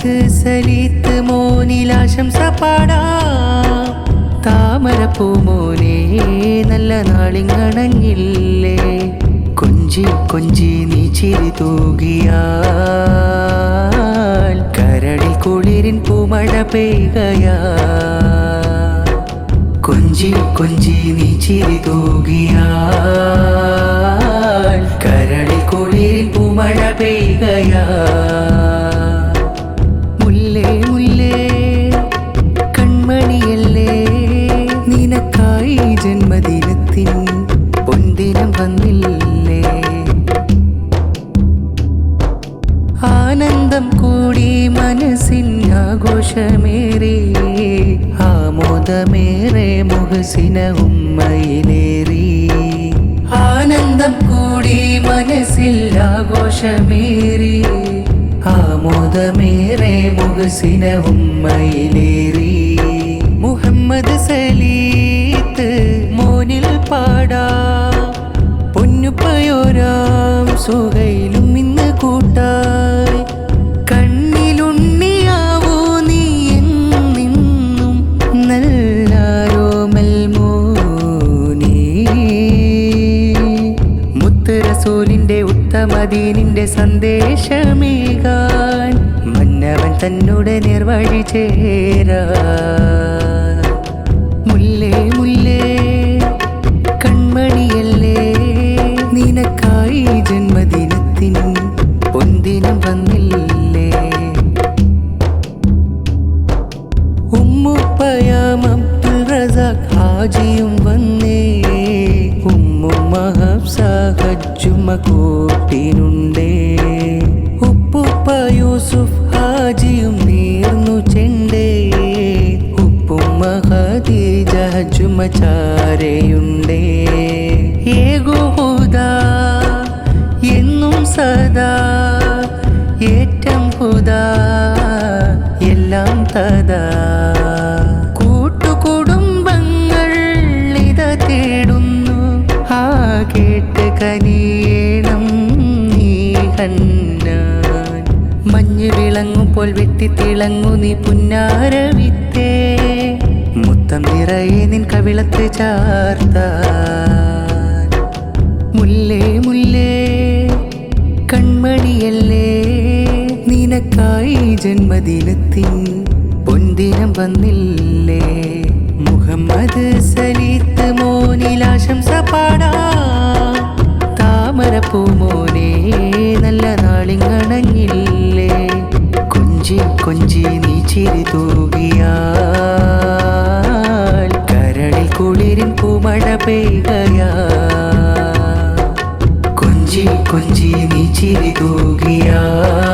മുഹമ്മദ് സലീത്ത് മോനിലാശംസ പാടാ. താമരപ്പൂമോനെ നല്ല നാളിങ്ങണങ്ങില്ലേ, കൊഞ്ചി കൊഞ്ചി നീ ചിരി തൂകിയാൽ കരടിൽ കുളിരിൻ പൂമഴ പെയ്കയാ. കൊഞ്ചി കൊഞ്ചി നീ ചിരി തൂകിയാൽ കരടിൽ കുളിരിൻ പൂമഴ പെയ്കയാ. മുല്ലേ മുല്ലേ കൺമണിയല്ലേ, നിനക്കായി ജന്മദിനത്തിൻ പൊൻദിനം വന്നില്ലേ. ആനന്ദം കൂടി മനസ്സിൻ ആഘോഷമേറെ, ആമോദമേറെ മുഹസിന ഉമ്മയിലേറി. ആനന്ദം കൂടി മനസ്സിൽ ആഘോഷമേറി, ആമോദമേറെ മുഹസിന ഉമ്മയിലേറി. മുഹമ്മദ് സലീത്ത് മോനിൽ പാടാ, പൊന്നുപ്പയോരാം സുഹൈലും ഇന്ന് കൂട്ടായി. കണ്ണിലുണ്ണിയാവൂ നീ എന്നും നല്ലാരോമൽ മോനേ. മുത്ത് റസൂലിന്റെ ഉത്തമദീനിന്റെ സന്ദേശമേകാൻ മന്നവൻ തന്നോട് നേർവഴി ചേരാ. മുല്ലേ മുല്ലേ കൺമണിയല്ലേ, നിനക്കായി ജന്മദിനത്തിൻ പൊൻദിനം വന്നില്ലേ. ഉമ്മുപ്പയാം അബ്ദുൽ റസാഖ് ഹാജിയും വന്നേ, ഉമ്മുമ്മ ഹഫ്സ ഹജ്ജുമ കൂട്ടിനുണ്ടേ. ഉപ്പുപ്പ യൂസുഫ് ഹാജിയും നേർന്നു ചെണ്ടേ, ഉപ്പുമ്മ ഖദീജ ഹജ്ജുമ ചാരയുണ്ടേ. ഏകോഹുദാ എന്നും സദാ, ഏറ്റം ഹുദാ എല്ലാം തദാ. കൂട്ടുകുടുംബങ്ങൾ ഇത തേടുന്നു, ആ കേട്ട് കനിയേണം നീ ഹന്നാൻ. മഞ്ഞ് വിളങ്ങുമ്പോൾ വെട്ടിത്തിളങ്ങു നീ പുന്നാരവിത്തേ, മുത്തം നിറയെ നിൻ കവിളത്ത് ചാർത്താൻ. മുല്ലേ മുല്ലേ കൺമണിയല്ലേ, നിനക്കായി ജന്മദിനത്തിൻ പൊൻദിനം വന്നില്ലേ. മുഹമ്മദ് സലീത്ത് മോനിലാശംസ പാടാ. താമരപ്പൂമോനെ നല്ല നാളിങ്ങണങ്ങില്ലേ, കൊഞ്ചി കൊഞ്ചി നീ ചിരി തൂകിയാൽ കരടിൽ കുളിരിൻ പൂമഴ പെയ്കയാ. കൊഞ്ചി കൊഞ്ചി നീ ചിരി തൂകിയാൽ